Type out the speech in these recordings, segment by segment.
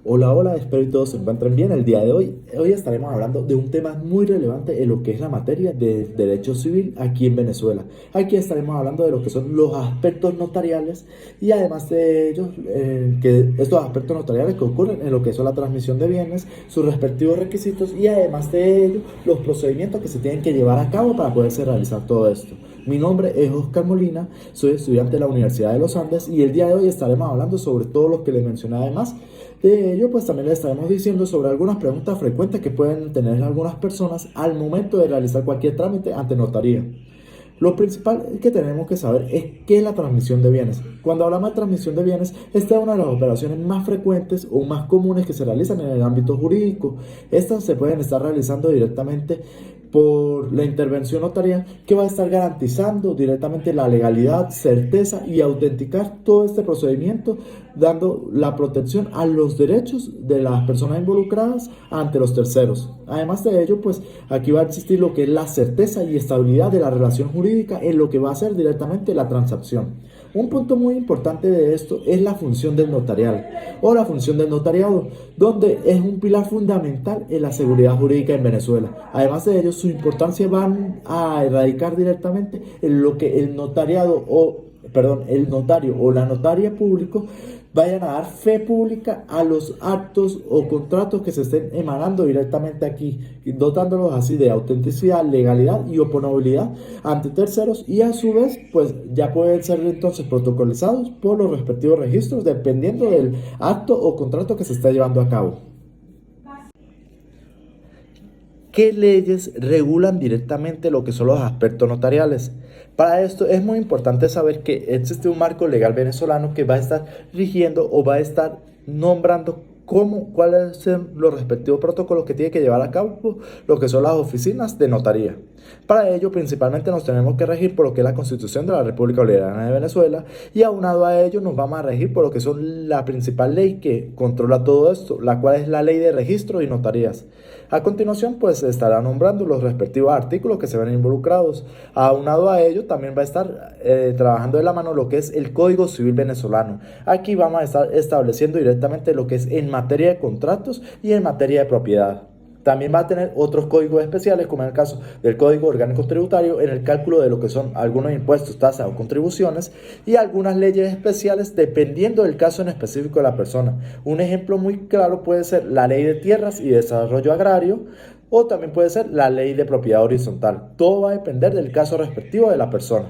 Hola, hola, espero que todos se encuentren bien el día de hoy. Hoy estaremos hablando de un tema muy relevante en lo que es la materia de derecho civil aquí en Venezuela. Aquí estaremos hablando de lo que son los aspectos notariales y además de ellos, que estos aspectos notariales que ocurren en lo que son la transmisión de bienes, sus respectivos requisitos y además de ello, los procedimientos que se tienen que llevar a cabo para poderse realizar todo esto. Mi nombre es Oscar Molina, soy estudiante de la Universidad de los Andes y el día de hoy estaremos hablando sobre todo lo que les mencioné además. De ello, pues también les estaremos diciendo sobre algunas preguntas frecuentes que pueden tener algunas personas al momento de realizar cualquier trámite ante notaría. Lo principal que tenemos que saber es qué es la transmisión de bienes. Cuando hablamos de transmisión de bienes, esta es una de las operaciones más frecuentes o más comunes que se realizan en el ámbito jurídico. Estas se pueden estar realizando directamente por la intervención notarial que va a estar garantizando directamente la legalidad, certeza y autenticar todo este procedimiento, dando la protección a los derechos de las personas involucradas ante los terceros. Además de ello, pues aquí va a existir lo que es la certeza y estabilidad de la relación jurídica en lo que va a ser directamente la transacción. Un punto muy importante de esto es la función del notarial o la función del notariado, donde es un pilar fundamental en la seguridad jurídica en Venezuela. Además de ello, su importancia va a erradicar directamente en lo que el notario o la notaria público vayan a dar fe pública a los actos o contratos que se estén emanando directamente aquí, dotándolos así de autenticidad, legalidad y oponabilidad ante terceros y a su vez pues ya pueden ser entonces protocolizados por los respectivos registros dependiendo del acto o contrato que se esté llevando a cabo. ¿Qué leyes regulan directamente lo que son los aspectos notariales? Para esto es muy importante saber que existe un marco legal venezolano que va a estar rigiendo o va a estar nombrando cuáles son los respectivos protocolos que tiene que llevar a cabo lo que son las oficinas de notaría. Para ello, principalmente nos tenemos que regir por lo que es la Constitución de la República Bolivariana de Venezuela y aunado a ello nos vamos a regir por lo que son la principal ley que controla todo esto, la cual es la Ley de Registro y Notarías. A continuación, pues se estará nombrando los respectivos artículos que se ven involucrados. Aunado a ello, también va a estar trabajando de la mano lo que es el Código Civil venezolano. Aquí vamos a estar estableciendo directamente lo que es en materia de contratos y en materia de propiedad. También va a tener otros códigos especiales, como en el caso del Código Orgánico Tributario, en el cálculo de lo que son algunos impuestos, tasas o contribuciones, y algunas leyes especiales dependiendo del caso en específico de la persona. Un ejemplo muy claro puede ser la Ley de Tierras y Desarrollo Agrario, o también puede ser la Ley de Propiedad Horizontal. Todo va a depender del caso respectivo de la persona.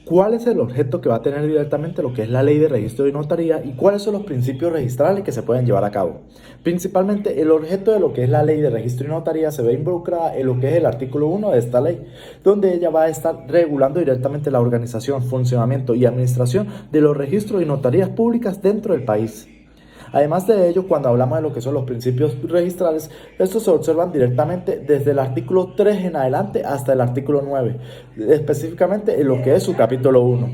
¿Cuál es el objeto que va a tener directamente lo que es la ley de registro y notaría y cuáles son los principios registrales que se pueden llevar a cabo? Principalmente el objeto de lo que es la ley de registro y notaría se ve involucrada en lo que es el artículo 1 de esta ley, donde ella va a estar regulando directamente la organización, funcionamiento y administración de los registros y notarías públicas dentro del país. Además de ello, cuando hablamos de lo que son los principios registrales, estos se observan directamente desde el artículo 3 en adelante hasta el artículo 9, específicamente en lo que es su capítulo 1.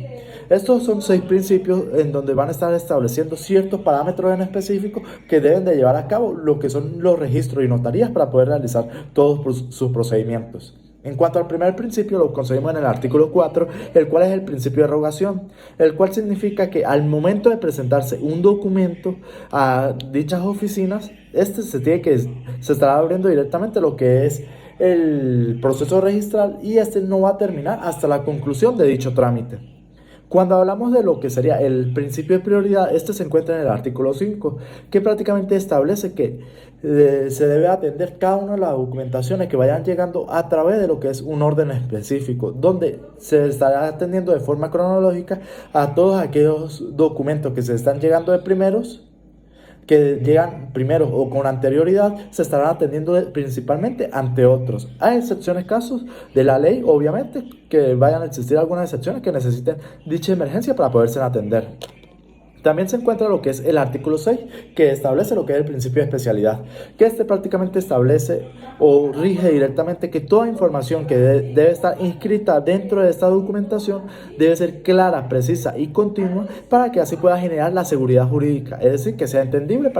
Estos son 6 principios en donde van a estar estableciendo ciertos parámetros en específico que deben de llevar a cabo lo que son los registros y notarías para poder realizar todos sus procedimientos. En cuanto al primer principio, lo conseguimos en el artículo 4, el cual es el principio de rogación, el cual significa que al momento de presentarse un documento a dichas oficinas, se estará abriendo directamente lo que es el proceso registral y este no va a terminar hasta la conclusión de dicho trámite. Cuando hablamos de lo que sería el principio de prioridad, este se encuentra en el artículo 5, que prácticamente establece que se debe atender cada una de las documentaciones que vayan llegando a través de lo que es un orden específico, donde se estará atendiendo de forma cronológica a todos aquellos documentos que se están llegando de primeros que llegan primero o con anterioridad, se estarán atendiendo principalmente ante otros. Hay excepciones, casos de la ley, obviamente, que vayan a existir algunas excepciones que necesiten dicha emergencia para poderse atender. También se encuentra lo que es el artículo 6, que establece lo que es el principio de especialidad, que este prácticamente establece o rige directamente que toda información que debe estar inscrita dentro de esta documentación debe ser clara, precisa y continua para que así pueda generar la seguridad jurídica, es decir, que sea entendible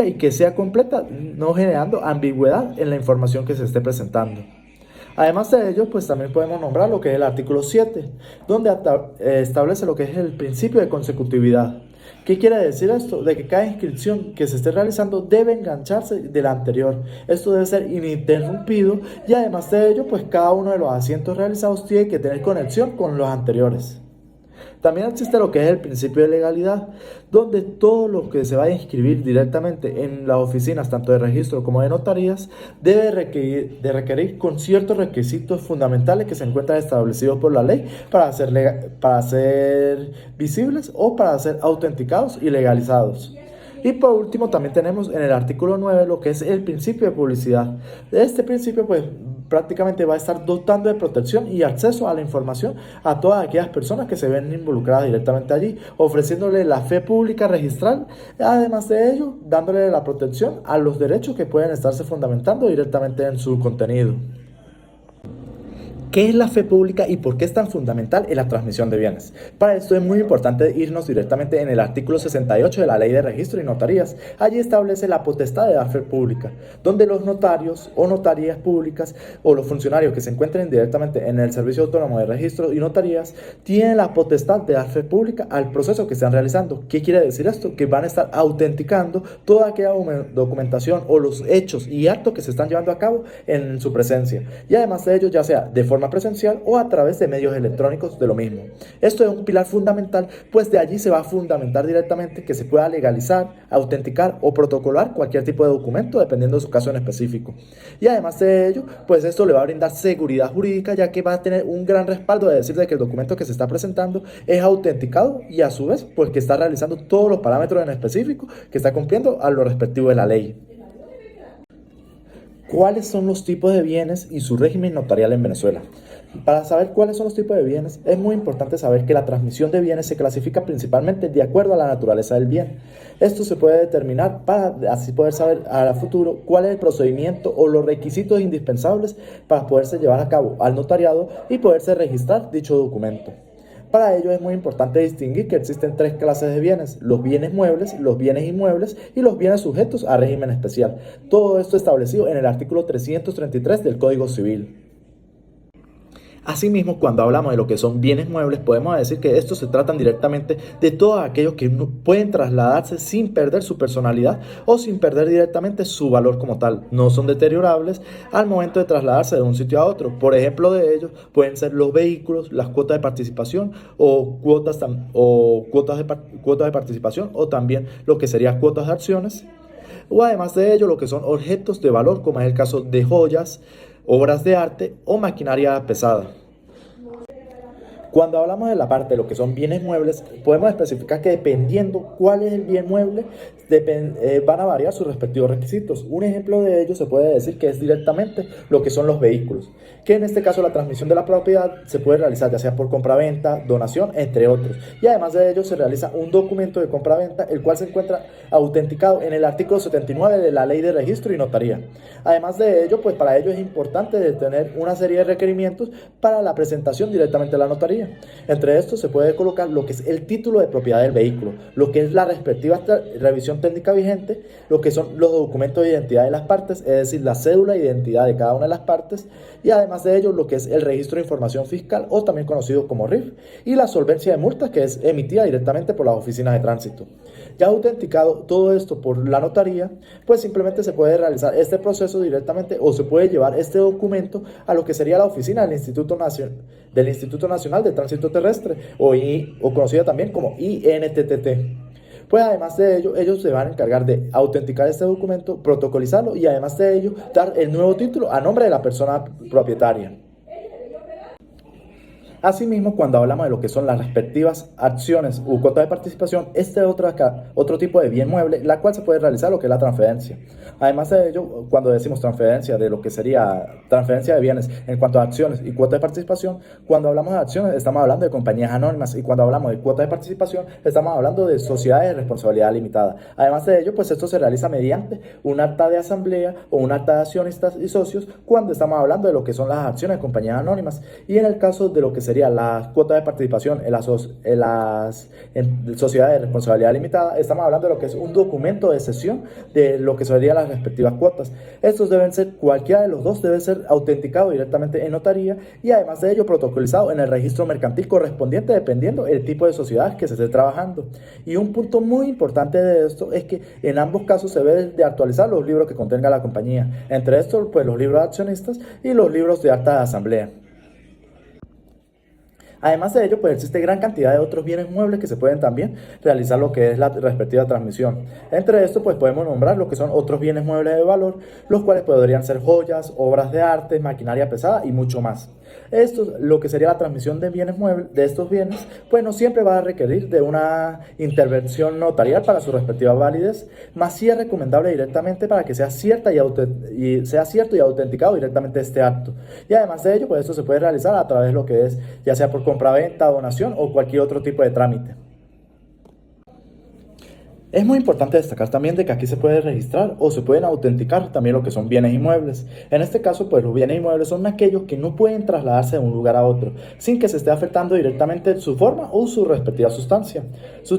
y que sea completa, no generando ambigüedad en la información que se esté presentando. Además de ello, pues también podemos nombrar lo que es el artículo 7, donde establece lo que es el principio de consecutividad. ¿Qué quiere decir esto? De que cada inscripción que se esté realizando debe engancharse de la anterior. Esto debe ser ininterrumpido y además de ello, pues cada uno de los asientos realizados tiene que tener conexión con los anteriores. También existe lo que es el principio de legalidad, donde todo lo que se va a inscribir directamente en las oficinas, tanto de registro como de notarías, debe requerir con ciertos requisitos fundamentales que se encuentran establecidos por la ley para ser visibles o para ser autenticados y legalizados. Y por último también tenemos en el artículo 9 lo que es el principio de publicidad. Este principio pues prácticamente va a estar dotando de protección y acceso a la información a todas aquellas personas que se ven involucradas directamente allí, ofreciéndole la fe pública registral, además de ello dándole la protección a los derechos que pueden estarse fundamentando directamente en su contenido. ¿Qué es la fe pública y por qué es tan fundamental en la transmisión de bienes? Para esto es muy importante irnos directamente en el artículo 68 de la Ley de Registro y Notarías. Allí establece la potestad de dar fe pública, donde los notarios o notarías públicas o los funcionarios que se encuentren directamente en el Servicio Autónomo de Registro y Notarías tienen la potestad de dar fe pública al proceso que están realizando. ¿Qué quiere decir esto? Que van a estar autenticando toda aquella documentación o los hechos y actos que se están llevando a cabo en su presencia. Y además de ello, ya sea de forma presencial o a través de medios electrónicos de lo mismo. Esto es un pilar fundamental, pues de allí se va a fundamentar directamente que se pueda legalizar, autenticar o protocolar cualquier tipo de documento dependiendo de su caso en específico. Y además de ello, pues esto le va a brindar seguridad jurídica, ya que va a tener un gran respaldo de decir de que el documento que se está presentando es autenticado y a su vez pues que está realizando todos los parámetros en específico que está cumpliendo a lo respectivo de la ley. ¿Cuáles son los tipos de bienes y su régimen notarial en Venezuela? Para saber cuáles son los tipos de bienes, es muy importante saber que la transmisión de bienes se clasifica principalmente de acuerdo a la naturaleza del bien. Esto se puede determinar para así poder saber a futuro cuál es el procedimiento o los requisitos indispensables para poderse llevar a cabo al notariado y poderse registrar dicho documento. Para ello es muy importante distinguir que existen tres clases de bienes: los bienes muebles, los bienes inmuebles y los bienes sujetos a régimen especial. Todo esto establecido en el artículo 333 del Código Civil. Asimismo, cuando hablamos de lo que son bienes muebles, podemos decir que estos se tratan directamente de todos aquellos que pueden trasladarse sin perder su personalidad o sin perder directamente su valor como tal. No son deteriorables al momento de trasladarse de un sitio a otro. Por ejemplo de ellos pueden ser los vehículos, las cuotas de participación o cuotas de participación, o también lo que serían cuotas de acciones. O además de ello, lo que son objetos de valor, como es el caso de joyas, obras de arte o maquinaria pesada. Cuando hablamos de la parte de lo que son bienes muebles, podemos especificar que dependiendo cuál es el bien mueble, van a variar sus respectivos requisitos. Un ejemplo de ello se puede decir que es directamente lo que son los vehículos, que en este caso la transmisión de la propiedad se puede realizar ya sea por compraventa, donación, entre otros. Y además de ello se realiza un documento de compraventa, el cual se encuentra autenticado en el artículo 79 de la Ley de Registro y Notaría. Además de ello, pues para ello es importante tener una serie de requerimientos para la presentación directamente a la notaría. Entre estos se puede colocar lo que es el título de propiedad del vehículo, lo que es la respectiva revisión técnica vigente, lo que son los documentos de identidad de las partes, es decir, la cédula de identidad de cada una de las partes, y además de ello lo que es el registro de información fiscal, o también conocido como RIF, y la solvencia de multas, que es emitida directamente por las oficinas de tránsito. Ya autenticado todo esto por la notaría, pues simplemente se puede realizar este proceso directamente, o se puede llevar este documento a lo que sería la oficina del Instituto Nacional de Tránsito Terrestre, o conocida también como INTTT. Pues además de ello, ellos se van a encargar de autenticar este documento, protocolizarlo y además de ello, dar el nuevo título a nombre de la persona propietaria. Asimismo, cuando hablamos de lo que son las respectivas acciones u cuotas de participación, este es otro tipo de bien mueble, la cual se puede realizar lo que es la transferencia. Además de ello, cuando decimos transferencia de lo que sería transferencia de bienes en cuanto a acciones y cuotas de participación, cuando hablamos de acciones estamos hablando de compañías anónimas, y cuando hablamos de cuotas de participación estamos hablando de sociedades de responsabilidad limitada. Además de ello, pues esto se realiza mediante un acta de asamblea o un acta de accionistas y socios cuando estamos hablando de lo que son las acciones de compañías anónimas, y en el caso de lo que serían las cuotas de participación en sociedades de responsabilidad limitada, estamos hablando de lo que es un documento de cesión de lo que serían las respectivas cuotas. Estos deben ser, cualquiera de los dos debe ser autenticado directamente en notaría y además de ello protocolizado en el registro mercantil correspondiente dependiendo el tipo de sociedad que se esté trabajando. Y un punto muy importante de esto es que en ambos casos se debe de actualizar los libros que contenga la compañía, entre estos pues los libros de accionistas y los libros de acta de asamblea. Además de ello, pues existe gran cantidad de otros bienes muebles que se pueden también realizar lo que es la respectiva transmisión. Entre estos, pues podemos nombrar lo que son otros bienes muebles de valor, los cuales podrían ser joyas, obras de arte, maquinaria pesada y mucho más. Esto, lo que sería la transmisión de bienes muebles, de estos bienes, pues no siempre va a requerir de una intervención notarial para su respectiva validez, más sí es recomendable directamente para que sea cierta sea cierto y autenticado directamente este acto. Y además de ello, pues esto se puede realizar a través de lo que es, ya sea por compraventa, donación o cualquier otro tipo de trámite. Es muy importante destacar también de que aquí se puede registrar o se pueden autenticar también lo que son bienes inmuebles. En este caso, pues los bienes inmuebles son aquellos que no pueden trasladarse de un lugar a otro sin que se esté afectando directamente su forma o su respectiva sustancia. Su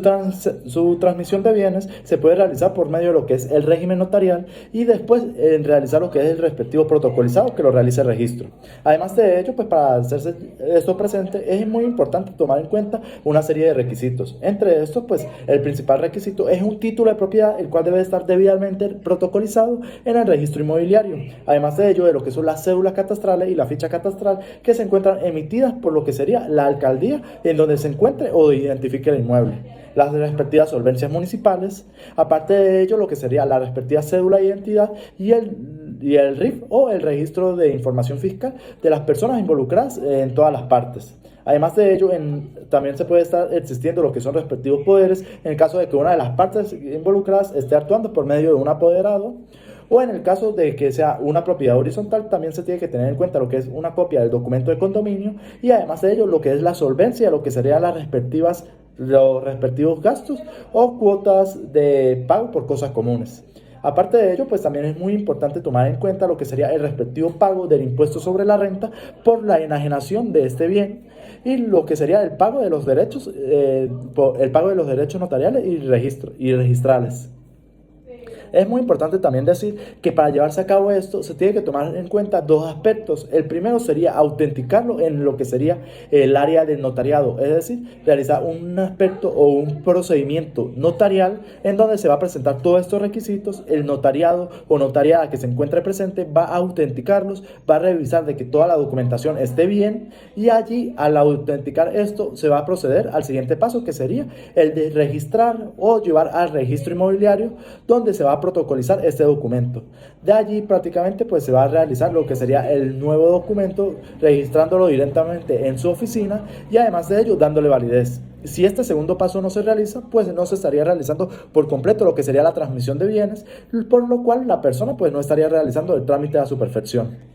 transmisión de bienes se puede realizar por medio de lo que es el régimen notarial y después realizar lo que es el respectivo protocolizado que lo realice el registro. Además de ello, pues para hacerse esto presente es muy importante tomar en cuenta una serie de requisitos. Entre estos, pues el principal requisito es un título de propiedad, el cual debe estar debidamente protocolizado en el registro inmobiliario. Además de ello, de lo que son las cédulas catastrales y la ficha catastral que se encuentran emitidas por lo que sería la alcaldía en donde se encuentre o identifique el inmueble. Las respectivas solvencias municipales, aparte de ello, lo que sería la respectiva cédula de identidad y el RIF o el registro de información fiscal de las personas involucradas en todas las partes. Además de ello, también se puede estar existiendo lo que son respectivos poderes en el caso de que una de las partes involucradas esté actuando por medio de un apoderado, o en el caso de que sea una propiedad horizontal, también se tiene que tener en cuenta lo que es una copia del documento de condominio y además de ello lo que es la solvencia, lo que serían los respectivos gastos o cuotas de pago por cosas comunes. Aparte de ello, pues también es muy importante tomar en cuenta lo que sería el respectivo pago del impuesto sobre la renta por la enajenación de este bien y lo que sería el pago de los derechos, notariales y registrales. Es muy importante también decir que para llevarse a cabo esto se tiene que tomar en cuenta dos aspectos. El primero sería autenticarlo en lo que sería el área del notariado, es decir, realizar un aspecto o un procedimiento notarial en donde se va a presentar todos estos requisitos. El notariado o notariada que se encuentre presente va a autenticarlos, va a revisar de que toda la documentación esté bien y allí al autenticar esto se va a proceder al siguiente paso, que sería el de registrar o llevar al registro inmobiliario donde se va a protocolizar este documento. De allí prácticamente pues se va a realizar lo que sería el nuevo documento, registrándolo directamente en su oficina y además de ello dándole validez. Si este segundo paso no se realiza, pues no se estaría realizando por completo lo que sería la transmisión de bienes, por lo cual la persona pues no estaría realizando el trámite a su perfección.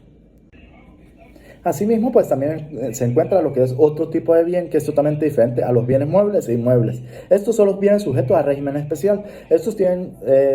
Asimismo, pues también se encuentra lo que es otro tipo de bien que es totalmente diferente a los bienes muebles e inmuebles. Estos son los bienes sujetos a régimen especial. Estos tienen,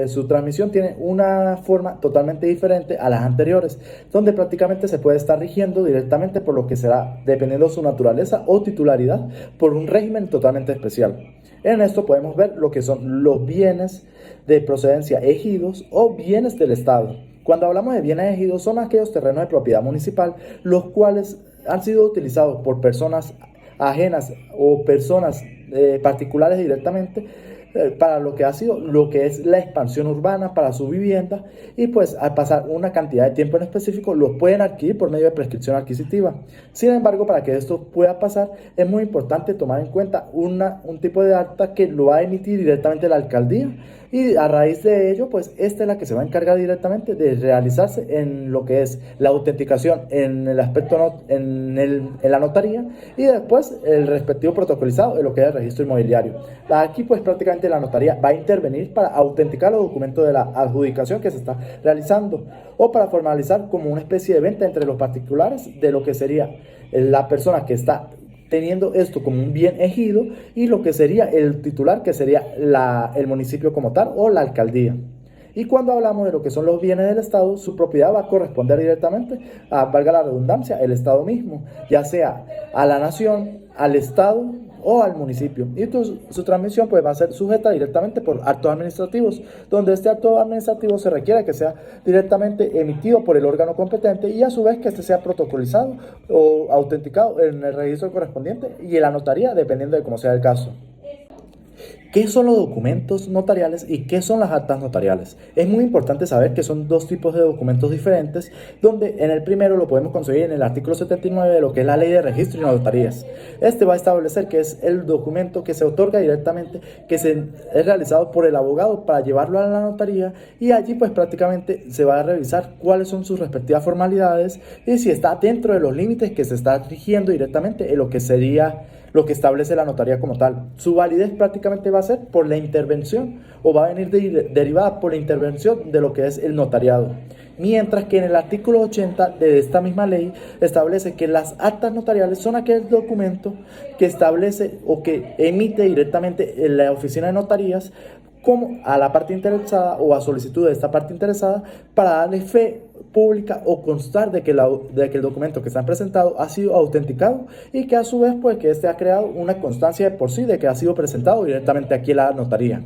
su transmisión tiene una forma totalmente diferente a las anteriores, donde prácticamente se puede estar rigiendo directamente por lo que será, dependiendo de su naturaleza o titularidad, por un régimen totalmente especial. En esto podemos ver lo que son los bienes de procedencia ejidos o bienes del Estado. Cuando hablamos de bienes ejidos son aquellos terrenos de propiedad municipal los cuales han sido utilizados por personas ajenas o personas particulares directamente para lo que ha sido lo que es la expansión urbana para su vivienda y pues al pasar una cantidad de tiempo en específico los pueden adquirir por medio de prescripción adquisitiva. Sin embargo, para que esto pueda pasar es muy importante tomar en cuenta un tipo de acta que lo va a emitir directamente la alcaldía y a raíz de ello pues esta es la que se va a encargar directamente de realizarse en lo que es la autenticación en el aspecto en la notaría y después el respectivo protocolizado en lo que es el registro inmobiliario. Aquí pues prácticamente la notaría va a intervenir para autenticar los documentos de la adjudicación que se está realizando o para formalizar como una especie de venta entre los particulares de lo que sería la persona que está teniendo esto como un bien ejido y lo que sería el titular, que sería el municipio como tal o la alcaldía. Y cuando hablamos de lo que son los bienes del Estado, su propiedad va a corresponder directamente a, valga la redundancia, el Estado mismo, ya sea a la nación, al Estado o al municipio. Y su transmisión pues va a ser sujeta directamente por actos administrativos, donde este acto administrativo se requiere que sea directamente emitido por el órgano competente y a su vez que este sea protocolizado o autenticado en el registro correspondiente y en la notaría, dependiendo de cómo sea el caso. ¿Qué son los documentos notariales y qué son las actas notariales? Es muy importante saber que son dos tipos de documentos diferentes, donde en el primero lo podemos conseguir en el artículo 79 de lo que es la Ley de Registro y Notarías. Este va a establecer que es el documento que se otorga directamente, que es realizado por el abogado para llevarlo a la notaría, y allí pues prácticamente se va a revisar cuáles son sus respectivas formalidades y si está dentro de los límites que se está rigiendo directamente en lo que sería lo que establece la notaría como tal. Su validez prácticamente va a ser por la intervención o va a venir derivada por la intervención de lo que es el notariado. Mientras que en el artículo 80 de esta misma ley establece que las actas notariales son aquel documento que establece o que emite directamente en la oficina de notarías como a la parte interesada o a solicitud de esta parte interesada para darle fe pública o constar de que el documento que está presentado ha sido autenticado y que a su vez pues que este ha creado una constancia de por sí de que ha sido presentado directamente aquí en la notaría.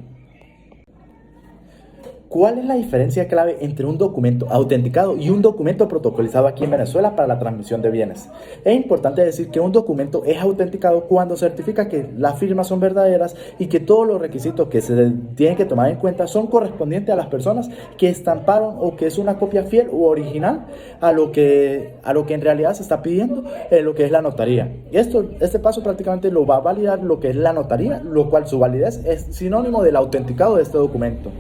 ¿Cuál es la diferencia clave entre un documento autenticado y un documento protocolizado aquí en Venezuela para la transmisión de bienes? Es importante decir que un documento es autenticado cuando certifica que las firmas son verdaderas y que todos los requisitos que se tienen que tomar en cuenta son correspondientes a las personas que estamparon o que es una copia fiel u original a lo que en realidad se está pidiendo en lo que es la notaría. Y este paso prácticamente lo va a validar lo que es la notaría, lo cual su validez es sinónimo del autenticado de este documento.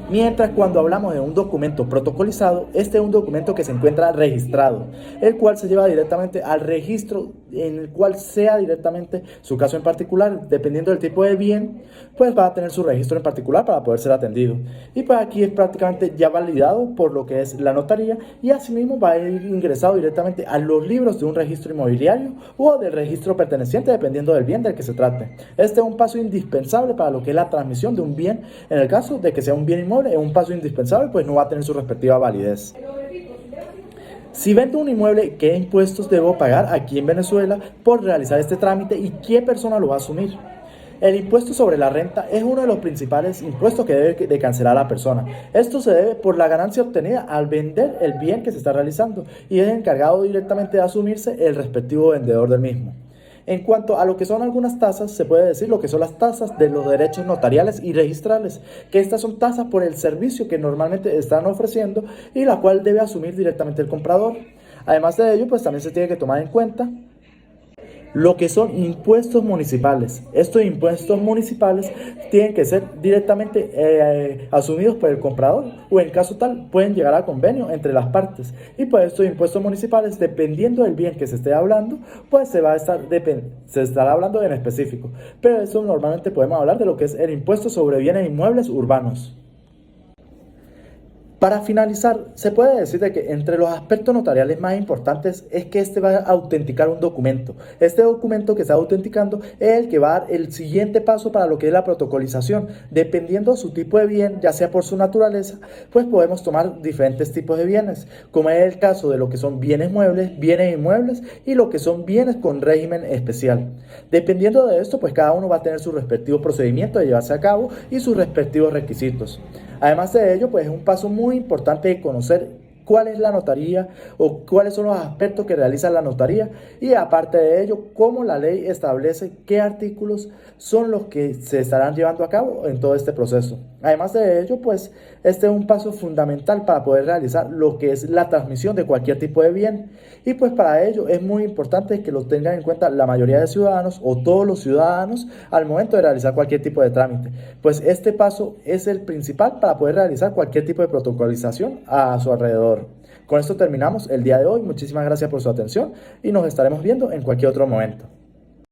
Mientras cuando hablamos de un documento protocolizado, este es un documento que se encuentra registrado, el cual se lleva directamente al registro en el cual sea directamente su caso en particular, dependiendo del tipo de bien, pues va a tener su registro en particular para poder ser atendido. Y pues aquí es prácticamente ya validado por lo que es la notaría y asimismo va a ir ingresado directamente a los libros de un registro inmobiliario o del registro perteneciente dependiendo del bien del que se trate. Este es un paso indispensable para lo que es la transmisión de un bien en el caso de que sea un bien inmueble. Es un paso indispensable, pues no va a tener su respectiva validez. Si vendo un inmueble, ¿qué impuestos debo pagar aquí en Venezuela por realizar este trámite y qué persona lo va a asumir? El impuesto sobre la renta es uno de los principales impuestos que debe de cancelar la persona. Esto se debe por la ganancia obtenida al vender el bien que se está realizando y es encargado directamente de asumirse el respectivo vendedor del mismo. En cuanto a lo que son algunas tasas, se puede decir lo que son las tasas de los derechos notariales y registrales, que estas son tasas por el servicio que normalmente están ofreciendo y la cual debe asumir directamente el comprador. Además de ello, pues también se tiene que tomar en cuenta lo que son impuestos municipales. Estos impuestos municipales tienen que ser directamente asumidos por el comprador o en caso tal pueden llegar a convenio entre las partes y pues estos impuestos municipales dependiendo del bien que se esté hablando pues se estará hablando en específico, pero eso normalmente podemos hablar de lo que es el impuesto sobre bienes inmuebles urbanos. Para finalizar, se puede decir de que entre los aspectos notariales más importantes es que este va a autenticar un documento. Este documento que está autenticando es el que va a dar el siguiente paso para lo que es la protocolización. Dependiendo de su tipo de bien, ya sea por su naturaleza, pues podemos tomar diferentes tipos de bienes, como es el caso de lo que son bienes muebles, bienes inmuebles y lo que son bienes con régimen especial. Dependiendo de esto, pues cada uno va a tener su respectivo procedimiento de llevarse a cabo y sus respectivos requisitos. Además de ello, pues es un paso muy importante de conocer cuál es la notaría o cuáles son los aspectos que realiza la notaría y aparte de ello, cómo la ley establece qué artículos son los que se estarán llevando a cabo en todo este proceso. Además de ello, pues este es un paso fundamental para poder realizar lo que es la transmisión de cualquier tipo de bien y pues para ello es muy importante que lo tengan en cuenta la mayoría de ciudadanos o todos los ciudadanos al momento de realizar cualquier tipo de trámite, pues este paso es el principal para poder realizar cualquier tipo de protocolización a su alrededor. Con esto terminamos el día de hoy. Muchísimas gracias por su atención y nos estaremos viendo en cualquier otro momento.